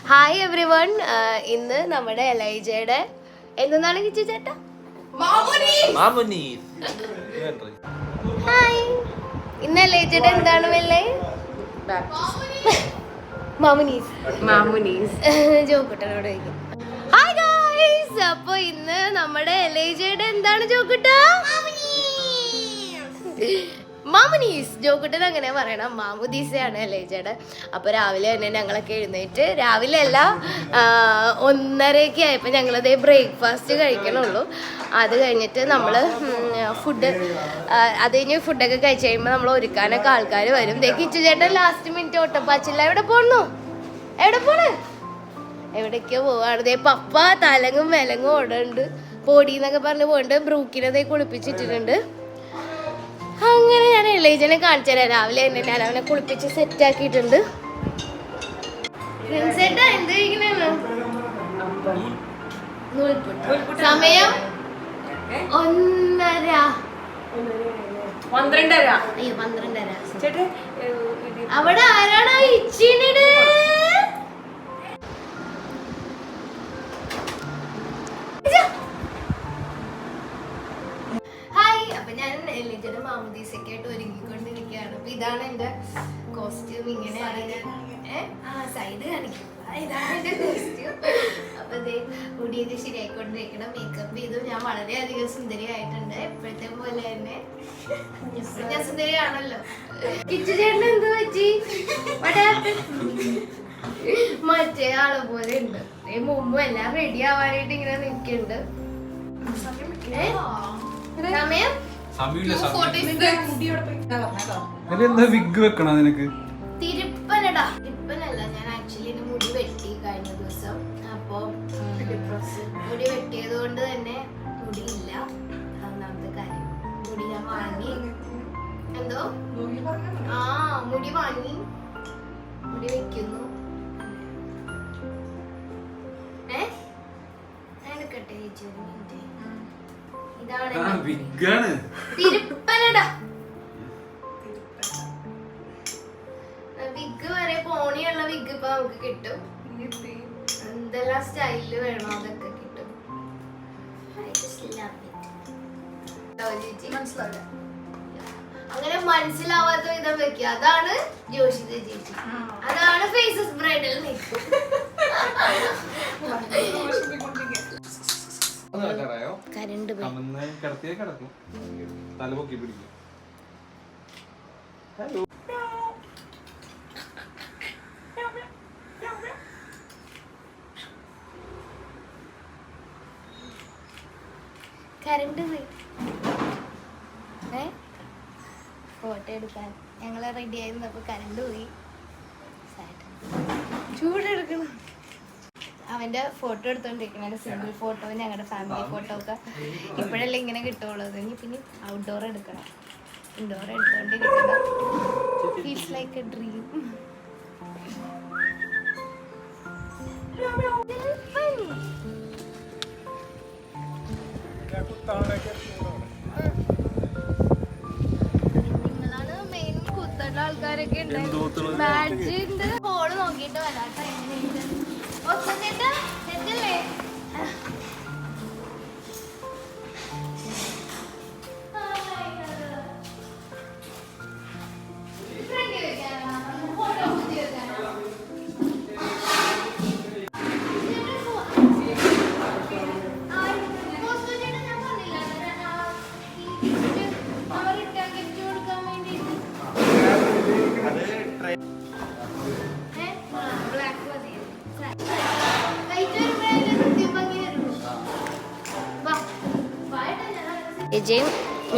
Hi every one. ഇന്ന് നമ്മുടെ എലൈജയുടെ എന്താണ് കിച്ചു ചേട്ടാ? ഹായ്. ഇന്ന് എലൈജയുടെ എന്താണ് വെള്ളേ? മാമുനീസ് ജോക്കുട്ടനോട് ചോദിക്കും. Hi guys. അപ്പൊ ഇന്ന് നമ്മുടെ എലൈജയുടെ എന്താണ് ജോക്കുട്ടാ? മാമുനീസ്. ജോക്കുട്ടൻ അങ്ങനെ പറയണം. മാമുദീസയാണ് എലൈജയുടെ. അപ്പോൾ രാവിലെ തന്നെ ഞങ്ങളൊക്കെ എഴുന്നേറ്റ്, രാവിലെ അല്ല 1:30 ആയപ്പോൾ ഞങ്ങളതേ ബ്രേക്ക്ഫാസ്റ്റ് കഴിക്കണുള്ളൂ. അത് കഴിഞ്ഞിട്ട് നമ്മൾ ഫുഡ് അത് കഴിഞ്ഞ് ഫുഡൊക്കെ കഴിച്ച് കഴിയുമ്പോൾ നമ്മൾ ഒരുക്കാനൊക്കെ ആൾക്കാർ വരും. കിച്ചു ചേട്ടൻ ലാസ്റ്റ് മിനിറ്റ് ഓട്ടപ്പാച്ചില്ല. എവിടെ പോണു? എവിടെ പോണ്? എവിടേക്കോ പോവാണ്. പപ്പ തലങ്ങും വിലങ്ങും ഓടുന്നുണ്ട്. പൊടിന്നൊക്കെ പറഞ്ഞ് പോയിട്ട് ബ്രൂക്കിനതേ കുളിപ്പിച്ചിട്ടിട്ടുണ്ട്. അങ്ങനെ ഞാൻ എലൈജനെ കാണിച്ചു തരാം. രാവിലെ തന്നെ ഞാൻ അവനെ കുളിപ്പിച്ച് സെറ്റ് ആക്കിയിട്ടുണ്ട്. സമയം 1:30. അയ്യോ 12:30. അവിടെ ആരാണ് ഇച്ചിനിട്? ഞാൻ എലൈജയുടെ മാമുദീസൊക്കെ ആയിട്ട് ഒരുങ്ങിക്കൊണ്ടിരിക്കുകയാണ്. അപ്പൊ ഇതാണ് എന്റെ കോസ്റ്റ്യൂം. ഇങ്ങനെയാണ് സൈഡ് കാണിക്കും. ഇതാണ് എന്റെ കോസ്റ്റ്യൂം. അപ്പൊ ഇത് മുടിയൊക്കെ ശരിയായിക്കൊണ്ടിരിക്കണം. മേക്കപ്പ് ചെയ്തു. ഞാൻ വളരെയധികം സുന്ദരിയായിട്ടുണ്ട്. എപ്പോഴത്തെ പോലെ തന്നെ ഞാൻ സുന്ദരിയാണല്ലോ. കിച്ചു ചേട്ടൻ എന്ത് പറ്റി? മറ്റേ ആളെ പോലെ ഉണ്ട്. മുമ്പ് എല്ലാം റെഡി ആവാനായിട്ട് ഇങ്ങനെ നിൽക്കുന്നുണ്ട്. സമയം തിരുപ്പനടാ. തിരുപ്പനല്ല, ഞാൻ ആക്ച്വലി എന്റെ മുടി വെട്ടി കഴിഞ്ഞ ദിവസം. അപ്പൊ മുടി വെട്ടിയത് കൊണ്ട് തന്നെ മുടിയില്ല. ഒന്നാമത്തെ കാര്യം, മുടി ഞാൻ വാങ്ങി. എന്തോ മുടി വാങ്ങി, മുടി വെക്കുന്നു. എടുക്കട്ടെ ചേച്ചി ഒരു മിനിറ്റ്. തിരുപ്പനടാ. വിഗ് വരെ പോണിയുള്ള വിഗ് ഇപ്പൊ നമുക്ക് കിട്ടും. എന്തെല്ലാം സ്റ്റൈലില് വേണോ അതൊക്കെ കിട്ടും. അങ്ങനെ മനസ്സിലാവാത്ത വിധം വെക്കുക. അതാണ് ജോഷിത ചേച്ചി. അതാണ് ഫേസസ് ബ്രൈഡൽ മേക്കപ്പ്. കരണ്ട് പോയി. ഫോട്ടോ എടുക്കാൻ ഞങ്ങള് റെഡി ആയിരുന്നപ്പോ കരണ്ട് പോയി. ചൂടെടുക്കണം. അവന്റെ ഫോട്ടോ എടുത്തോണ്ടിരിക്കണ സിംഗിൾ ഫോട്ടോ, ഞങ്ങളുടെ ഫാമിലി ഫോട്ടോ ഒക്കെ ഇപ്പോഴല്ലേ ഇങ്ങനെ കിട്ടുള്ളൂ. ഇനി പിന്നെ ഔട്ട്ഡോർ എടുക്കണം. ഇൻഡോർ എടുത്തോണ്ടിരിക്കണം. Feels like a dream. നിങ്ങളാണ് മെയിൻ കുത്തേണ്ട ആൾക്കാരൊക്കെ ഉണ്ട്. ബാഡ്ജിന്റെ ഹോള് നോക്കിയിട്ട് വരാട്ടോ. എങ്ങനെയുണ്ട് സെറ്റല്ലേ?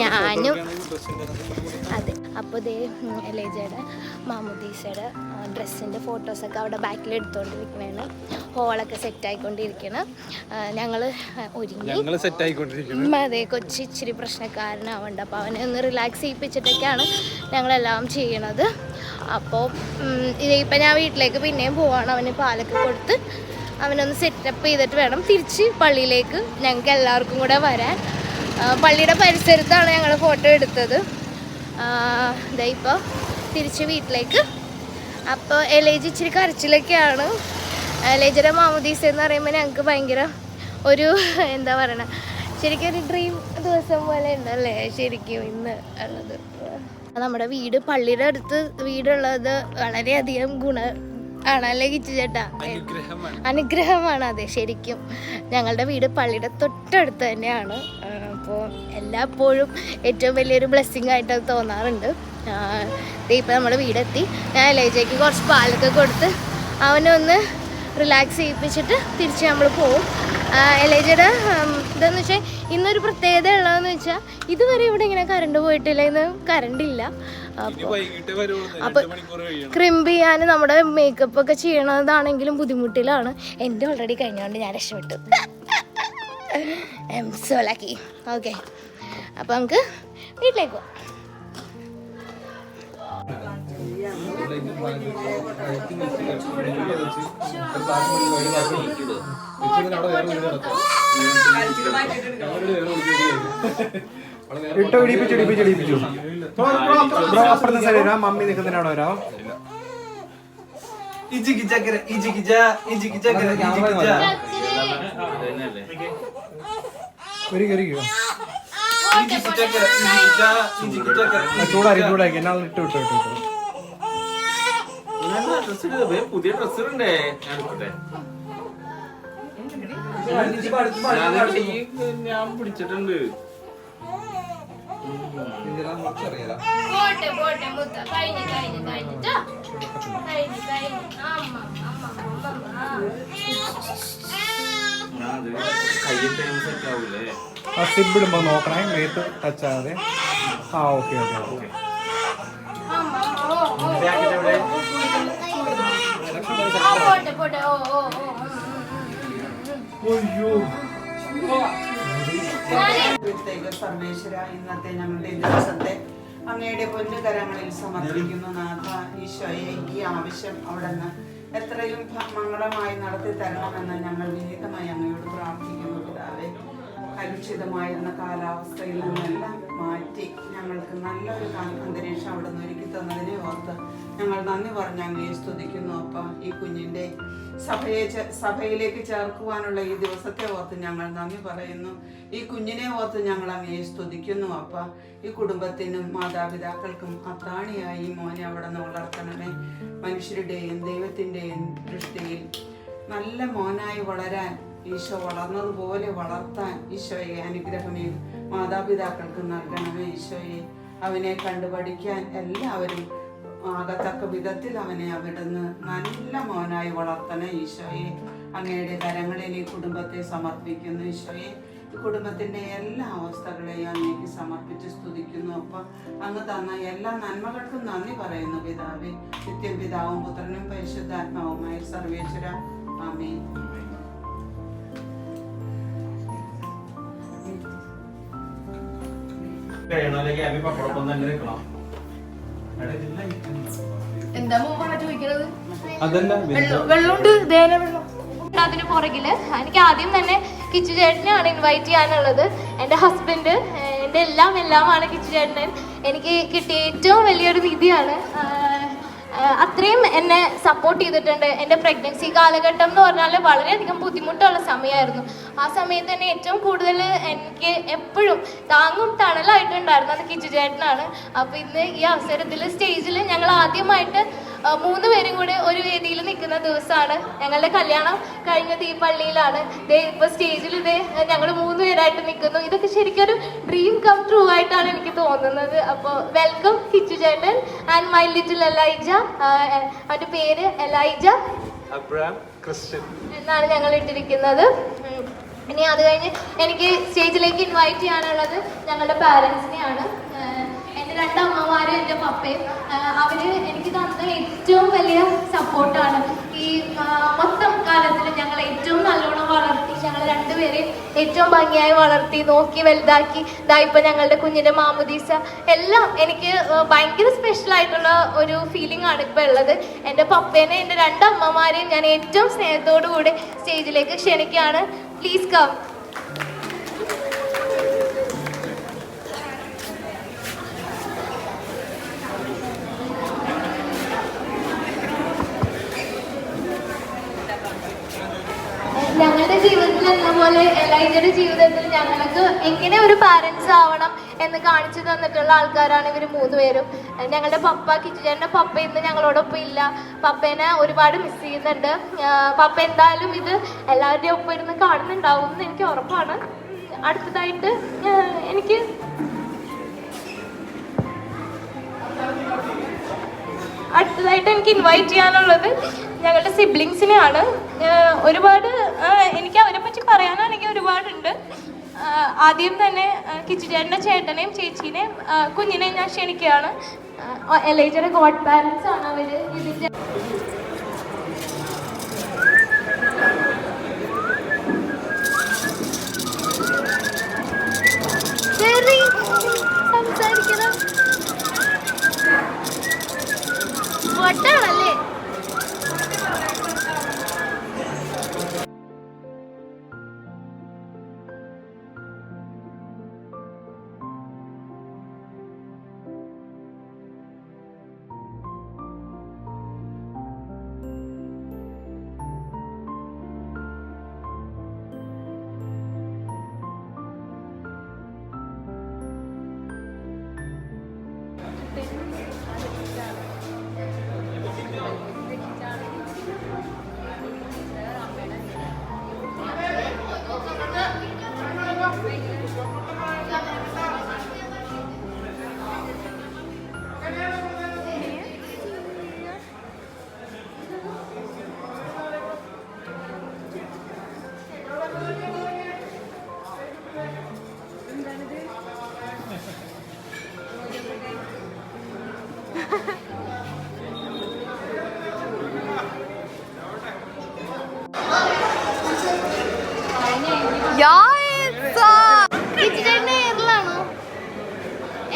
ഞാനും അതെ. അപ്പോൾ ദേ എലൈജയുടെ മാമുദീസയുടെ ഡ്രസ്സിൻ്റെ ഫോട്ടോസൊക്കെ അവിടെ ബാക്കിൽ എടുത്തുകൊണ്ടിരിക്കണേണ്. ഹോളൊക്കെ സെറ്റായിക്കൊണ്ടിരിക്കണം. ഞങ്ങൾ ഒരുങ്ങി. അതെ, കൊച്ചി ഇച്ചിരി പ്രശ്നക്കാരനാവുന്നുണ്ട്. അപ്പോൾ അവനെ ഒന്ന് റിലാക്സ് ചെയ്യിപ്പിച്ചിട്ടൊക്കെയാണ് ഞങ്ങളെല്ലാം ചെയ്യണത്. അപ്പോൾ ഇപ്പം ഞാൻ വീട്ടിലേക്ക് പിന്നെയും പോവാണ്. അവന് പാലൊക്കെ കൊടുത്ത് അവനൊന്ന് സെറ്റപ്പ് ചെയ്തിട്ട് വേണം തിരിച്ച് പള്ളിയിലേക്ക് ഞങ്ങൾക്ക് എല്ലാവർക്കും കൂടെ വരാൻ. പള്ളിയുടെ പരിസരത്താണ് ഞങ്ങൾ ഫോട്ടോ എടുത്തത്. ഇപ്പോൾ തിരിച്ച് വീട്ടിലേക്ക്. അപ്പോൾ എലൈജി ഇച്ചിരി കരച്ചിലൊക്കെയാണ്. ലേജയുടെ മാമുദീസ എന്ന് പറയുമ്പോൾ ഞങ്ങൾക്ക് ഭയങ്കര ഒരു എന്താ പറയണ, ശരിക്കും ഒരു ഡ്രീം ദിവസം പോലെ ഉണ്ടല്ലേ ശരിക്കും ഇന്ന് ഉള്ളത്. നമ്മുടെ വീട് പള്ളിയുടെ അടുത്ത് വീടുള്ളത് വളരെയധികം ആണല്ലേ കിച്ചു ചേട്ടാ? അനുഗ്രഹമാണ്. അതെ, ശരിക്കും ഞങ്ങളുടെ വീട് പള്ളിയുടെ തൊട്ടടുത്ത് തന്നെയാണ്. അപ്പോൾ എല്ലായ്പ്പോഴും ഏറ്റവും വലിയൊരു ബ്ലെസ്സിങ് ആയിട്ട് അത് തോന്നാറുണ്ട്. ഇപ്പം നമ്മുടെ വീടെത്തി. ഞാൻ എലൈജയ്ക്ക് കുറച്ച് പാലൊക്കെ കൊടുത്ത് അവനൊന്ന് റിലാക്സ് ചെയ്യിപ്പിച്ചിട്ട് തിരിച്ച് നമ്മൾ പോവും. എലൈജയുടെ ഇതെന്ന് വെച്ചാൽ ഇന്നൊരു പ്രത്യേകത ഉള്ളതെന്ന് വെച്ചാൽ ഇതുവരെ ഇവിടെ ഇങ്ങനെ കറണ്ട് പോയിട്ടില്ല, ഇന്ന് കറണ്ടില്ല. അപ്പോൾ ക്രിമ്പ് ചെയ്യാൻ നമ്മുടെ മേക്കപ്പ് ഒക്കെ ചെയ്യണതാണെങ്കിലും ബുദ്ധിമുട്ടിലാണ്. എൻ്റെ ഓൾറെഡി കഴിഞ്ഞുകൊണ്ട് ഞാൻ രക്ഷപ്പെട്ടു. I M so lucky. Okay, അപ്പോൾ നമുക്ക് വീട്ടിലേക്ക് പോവാം. ഇട്ടോ ഇടിപ്പിച്ചു അപ്പുറത്തെ സൈഡ് മമ്മി നിൽക്കുന്നതിനവിടെ വരാം. ചൂടാക്കി എന്നാ ഇട്ടു പുതിയ ഡ്രസ് ഉണ്ടേ ഞാൻ പിടിച്ചിട്ടുണ്ട്. സിബിടുമ്പോ നോക്കണേ, മേത്ത് ടച്ച് ആകാതെ. ആ ഓക്കെ ഓക്കെ ഓക്കെ. സർവേശ്വര, ഇന്നത്തെ ഞങ്ങളുടെ ദിവസത്തെ അങ്ങയുടെ പൊന്നുകരങ്ങളിൽ സമർപ്പിക്കുന്നു. നാഥ ഈശോയെ, ഈ ആവശ്യം അവിടുന്ന് എത്രയും മംഗളമായി നടത്തി തരണമെന്ന് ഞങ്ങൾ വിനീതമായി അങ്ങയോട് പ്രാർത്ഥിക്കുന്നു. പിതാവേ, കലുഷിതമായിരുന്ന കാലാവസ്ഥയിൽ നിന്നെല്ലാം മാറ്റി ഞങ്ങൾക്ക് നല്ലൊരു അന്തരീക്ഷം അവിടുന്ന് ഒരുക്കി തന്നതിനെ ഓർത്ത് ഞങ്ങൾ നന്ദി പറഞ്ഞ് അങ്ങയെ സ്തുതിക്കുന്നു. അപ്പം ഈ കുഞ്ഞിൻ്റെ സഭയിലേക്ക് ചേർക്കുവാനുള്ള ഈ ദിവസത്തെ ഓർത്ത് ഞങ്ങൾ നന്ദി പറയുന്നു. ഈ കുഞ്ഞിനെ ഓർത്ത് ഞങ്ങൾ അങ്ങയെ സ്തുതിക്കുന്നു. അപ്പ ഈ കുടുംബത്തിനും മാതാപിതാക്കൾക്കും അത്താണിയായി മോനെ അവിടെ നിന്ന് വളർത്തണമേ. മനുഷ്യരുടെയും ദൈവത്തിൻ്റെയും ദൃഷ്ടിയിൽ നല്ല മോനായി വളരാൻ ഈശോ വളർന്നതുപോലെ വളർത്താൻ ഈശോയെ അനുഗ്രഹമേ മാതാപിതാക്കൾക്ക് നൽകണമേ. ഈശോയെ, അവനെ കണ്ടുപഠിക്കാൻ എല്ലാവരും ആകത്തക്ക വിധത്തിൽ അവനെ അവിടുന്ന് നല്ല മോനായി വളർത്തണേ. ഈശോയെ, അങ്ങയുടെ കരങ്ങളിൽ ഈ കുടുംബത്തെ സമർപ്പിക്കുന്നു. ഈശോയെ, ഈ കുടുംബത്തിന്റെ എല്ലാ അവസ്ഥകളെയും അങ്ങേക്ക് സമർപ്പിച്ച് സ്തുതിക്കുന്നു. അപ്പം അങ്ങ് തന്ന എല്ലാ നന്മകൾക്കും നന്ദി പറയുന്നു. പിതാവേ, നിത്യം പിതാവും പുത്രനും പരിശുദ്ധാത്മാവുമായ സർവേശ്വര, ആമേൻ. എന്താ മുമ്പാണ് ചോദിക്കുന്നത്? വെള്ളമുണ്ട്, വെള്ളം. അതിന് പുറകില് എനിക്ക് ആദ്യം തന്നെ കിച്ചു ചേട്ടനെയാണ് ഇൻവൈറ്റ് ചെയ്യാനുള്ളത്. എൻ്റെ ഹസ്ബൻഡ്, എൻ്റെ എല്ലാമാണ് കിച്ചു ചേട്ടൻ. എനിക്ക് കിട്ടിയ ഏറ്റവും വലിയൊരു നിധിയാണ്. അത്രയും എന്നെ സപ്പോർട്ട് ചെയ്തിട്ടുണ്ട്. എൻ്റെ പ്രഗ്നൻസി കാലഘട്ടം എന്ന് പറഞ്ഞാൽ വളരെയധികം ബുദ്ധിമുട്ടുള്ള സമയമായിരുന്നു. ആ സമയത്ത് തന്നെ ഏറ്റവും കൂടുതൽ എനിക്ക് എപ്പോഴും താങ്ങും തണലായിട്ടുണ്ടായിരുന്നത് കിച്ചു ചേട്ടനാണ്. അപ്പോൾ ഇന്ന് ഈ അവസരത്തിൽ സ്റ്റേജിൽ ഞങ്ങൾ ആദ്യമായിട്ട് 3 പേരും കൂടെ ഒരു വേദിയിൽ നിൽക്കുന്ന ദിവസമാണ്. ഞങ്ങളുടെ കല്യാണം കഴിഞ്ഞത് ഈ പള്ളിയിലാണ്. ഇപ്പോൾ സ്റ്റേജിൽ ഞങ്ങൾ 3 പേരായിട്ട് നിൽക്കുന്നു. ഇതൊക്കെ ശരിക്കും ഒരു ഡ്രീം കം ട്രൂ ആയിട്ടാണ് എനിക്ക് തോന്നുന്നത്. അപ്പോൾ വെൽക്കം കിച്ചു ചേട്ടൻ ആൻഡ് മൈ ലിറ്റിൽ എലൈജ. അവൻ്റെ പേര് എലൈജ എന്നാണ് ഞങ്ങൾ ഇട്ടിരിക്കുന്നത്. ഇനി അത് കഴിഞ്ഞ് എനിക്ക് സ്റ്റേജിലേക്ക് ഇൻവൈറ്റ് ചെയ്യാനുള്ളത് ഞങ്ങളുടെ പാരൻസിനെയാണ്. എൻ്റെ 2 അമ്മമാരും എൻ്റെ പപ്പയും. അവർ എനിക്ക് തന്ന ഏറ്റവും വലിയ സപ്പോർട്ടാണ്. ഈ മൊത്തം കാലത്തിൽ ഞങ്ങൾ ഏറ്റവും നല്ലോണം വളർത്തി, ഞങ്ങൾ 2 പേരെയും ഏറ്റവും ഭംഗിയായി വളർത്തി നോക്കി വലുതാക്കി. ഇപ്പം ഞങ്ങളുടെ കുഞ്ഞിൻ്റെ മാമുദീസ എല്ലാം എനിക്ക് ഭയങ്കര സ്പെഷ്യലായിട്ടുള്ള ഒരു ഫീലിംഗ് ആണ് ഇപ്പോൾ ഉള്ളത്. എൻ്റെ പപ്പേനെ എൻ്റെ 2 അമ്മമാരെയും ഞാൻ ഏറ്റവും സ്നേഹത്തോടു കൂടി സ്റ്റേജിലേക്ക് ക്ഷണിക്കുകയാണ്. Please come. ഞങ്ങളുടെ ജീവിതത്തിൽ എന്ന പോലെ എലൈജയുടെ ജീവിതത്തിൽ ഞങ്ങൾക്ക് എങ്ങനെ ഒരു പാരൻസ് ആവണം എന്ന് കാണിച്ചു തന്നിട്ടുള്ള ആൾക്കാരാണ് ഇവർ 3 പേരും. ഞങ്ങളുടെ പപ്പ, കിച്ചുചേട്ടൻ്റെ പപ്പ ഇന്ന് ഞങ്ങളോടൊപ്പം ഇല്ല. പപ്പേനെ ഒരുപാട് മിസ് ചെയ്യുന്നുണ്ട്. പപ്പ എന്തായാലും ഇത് എല്ലാവരുടെയും ഒപ്പം ഇരുന്ന് കാണുന്നുണ്ടാവും എന്ന് എനിക്ക് ഉറപ്പാണ്. അടുത്തതായിട്ട് എനിക്ക് ഇൻവൈറ്റ് ചെയ്യാനുള്ളത് ഞങ്ങളുടെ സിബ്ലിങ്സിനെയാണ്. ഒരുപാട് എനിക്ക് അവരെ പറ്റി പറയാനാണെങ്കിൽ ഒരുപാടുണ്ട്. ആദ്യം തന്നെ കിച്ചുചേട്ടൻ്റെ ചേട്ടനെയും ചേച്ചീനെയും കുഞ്ഞിനെയും ഞാൻ ക്ഷണിക്കുകയാണ്. എലൈജയുടെ ഗോഡ് പാരൻസ് ആണ് അവർ. ഇതിൻ്റെ സംസാരിക്കണം വട്ടാണല്ലേ.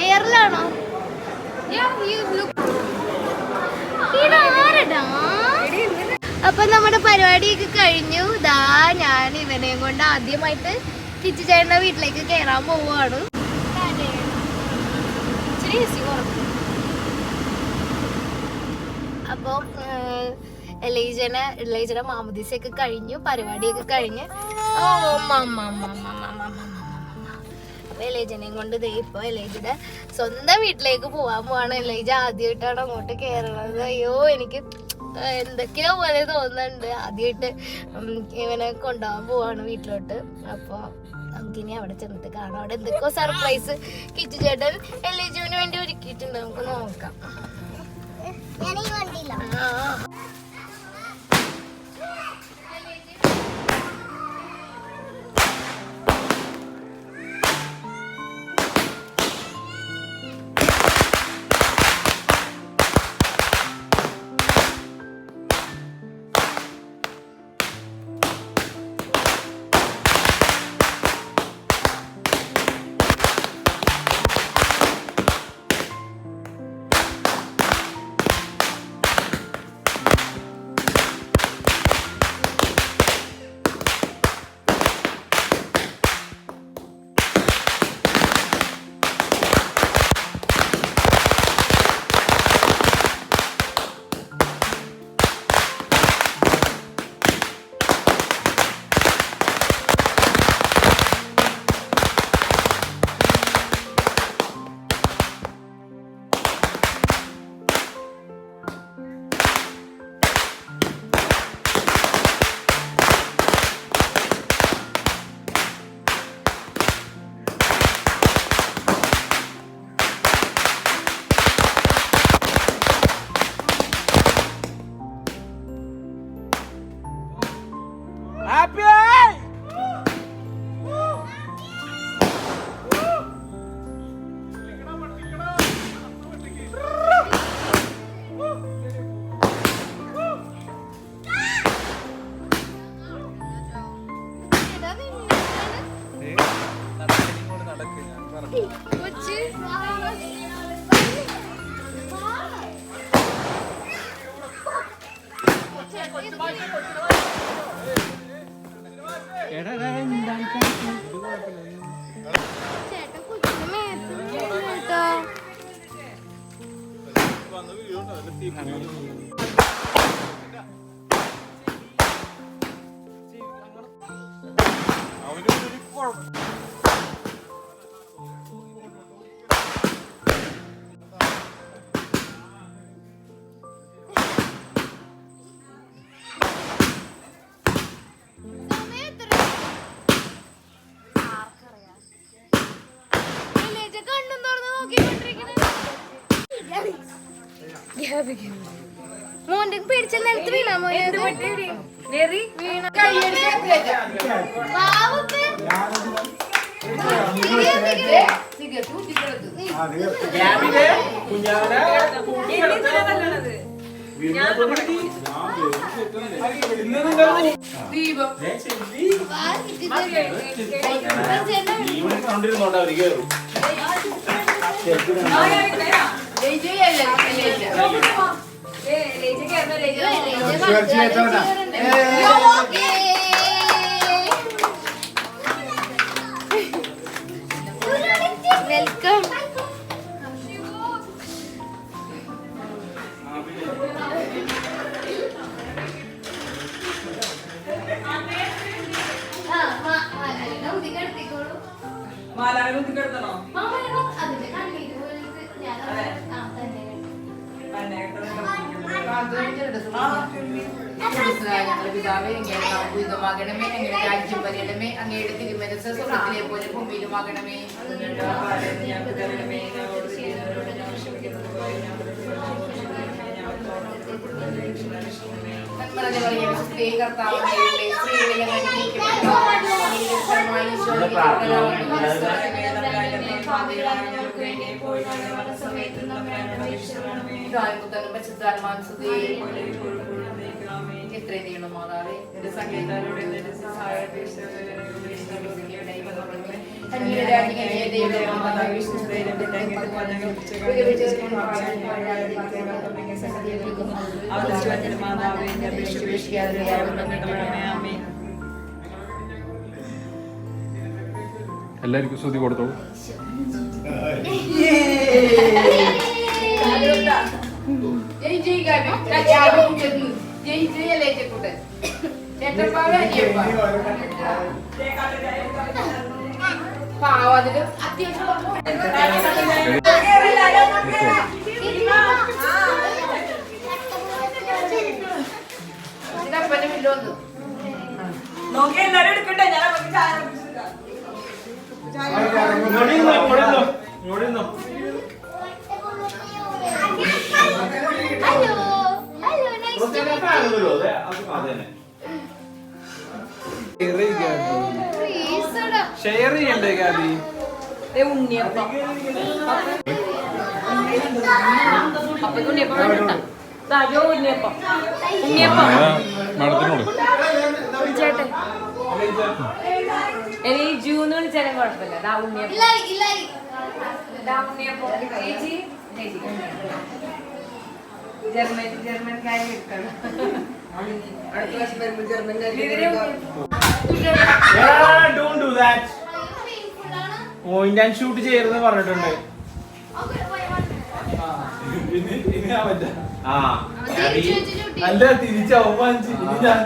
എയറിലാണോ? അപ്പൊ നമ്മുടെ പരിപാടിയൊക്കെ കഴിഞ്ഞു. ഞാൻ ഇവനെയും കൊണ്ട് ആദ്യമായിട്ട് കിച്ചുചേട്ടൻ്റെ വീട്ടിലേക്ക് കയറാൻ പോവുകയാണ്. അപ്പോൾ എലൈജയുടെ മാമുദീസയൊക്കെ കഴിഞ്ഞു, പരിപാടിയൊക്കെ കഴിഞ്ഞ് അപ്പൊ എലൈജനെയും കൊണ്ട് ഇപ്പൊ എലൈജയുടെ സ്വന്തം വീട്ടിലേക്ക് പോവാൻ പോവാണ്. എലൈജ ആദ്യമായിട്ടാണ് അങ്ങോട്ട് കയറണത്. അയ്യോ, എനിക്ക് എന്തൊക്കെയോ പോലെ തോന്നുന്നുണ്ട്. ആദ്യമായിട്ട് ഇവനെ കൊണ്ടുപോകാൻ പോവാണ് വീട്ടിലോട്ട്. അപ്പോൾ നമുക്കിനി അവിടെ ചെന്നിട്ട് കാണാം. അവിടെ എന്തൊക്കെയോ സർപ്രൈസ് കിച്ചുചേട്ടൻ എലൈജുവിന് വേണ്ടി ഒരുക്കിയിട്ടുണ്ട്. നമുക്ക് നോക്കാം. മോന്റെ പേടിച്ച നിലത്ത് വീണാ മോനെ വെൽക്കം. പിതാവേ അങ്ങയുടെ നാമപൂജിതമാകണമേ, അങ്ങയുടെ രാജ്യം വരണമേ, അങ്ങയുടെ തിരുമനസ്സ് സ്വർഗ്ഗത്തിലെ പോലെ ഭൂമിയിലുമാകണമേ. എത്രയും നീളം മാതാവേ, എന്റെ സംഗീതങ്ങളുടെ എല്ലാവർക്കും സ്തുതി കൊടുത്തോളൂ. ജയ് ജയ് ഗാബി, ജയ് ജയ് അല്ലേ ചെക്കുട്ടൻ ചേട്ടപ്പാവേ അനിയപ്പാ പാവ അതില് അത്യാവശ്യം അപ്പനെ വില്ലോന്ന് നോക്കി എല്ലാരും എടുക്കട്ടെ. ഞാൻ hello hello nice to share ചെയ്യണ്ടേ ഗാബി? മാഡത്തിനോട് ജൂന്ന് വിളിച്ചാലും കുഴപ്പമില്ല. ജർമ്മൻകാരി എടുക്കണം. Don't do that. Point and shoot ചെയ്യരുതെന്ന് പറഞ്ഞിട്ടുണ്ട്. അല്ല തിരിച്ചാവുമ്പോ ഞാൻ